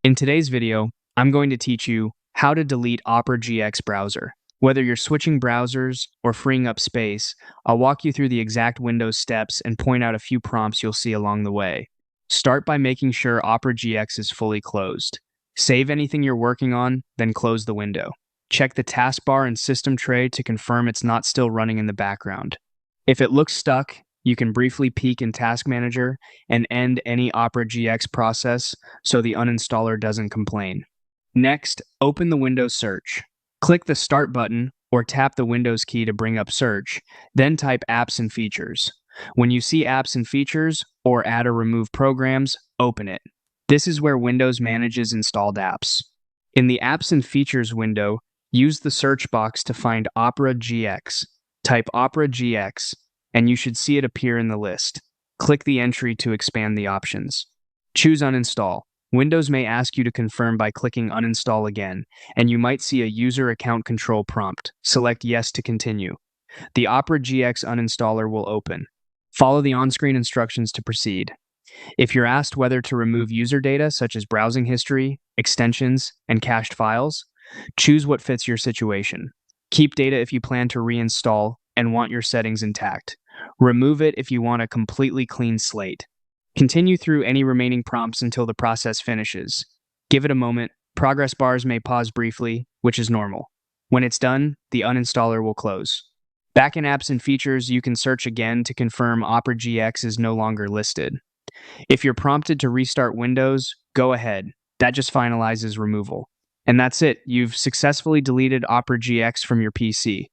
In today's video, I'm going to teach you how to delete Opera GX browser. Whether you're switching browsers or freeing up space, I'll walk you through the exact Windows steps and point out a few prompts you'll see along the way. Start by making sure Opera GX is fully closed. Save anything you're working on, then close the window. Check the taskbar and system tray to confirm it's not still running in the background. If it looks stuck, you can briefly peek in Task Manager and end any Opera GX process so the uninstaller doesn't complain. Next, open the Windows search. Click the Start button or tap the Windows key to bring up search, then type Apps and Features. When you see Apps and Features or Add or Remove Programs, open it. This is where Windows manages installed apps. In the Apps and Features window, use the search box to find Opera GX. Type Opera GX, and you should see it appear in the list. Click the entry to expand the options. Choose Uninstall. Windows may ask you to confirm by clicking Uninstall again, and you might see a User Account Control prompt. Select Yes to continue. The Opera GX uninstaller will open. Follow the on-screen instructions to proceed. If you're asked whether to remove user data such as browsing history, extensions, and cached files, choose what fits your situation. Keep data if you plan to reinstall and want your settings intact. Remove it if you want a completely clean slate. Continue through any remaining prompts until the process finishes. Give it a moment. Progress bars may pause briefly, which is normal. When it's done, the uninstaller will close. Back in Apps and Features, you can search again to confirm Opera GX is no longer listed. If you're prompted to restart Windows, go ahead. That just finalizes removal. And that's it. You've successfully deleted Opera GX from your PC.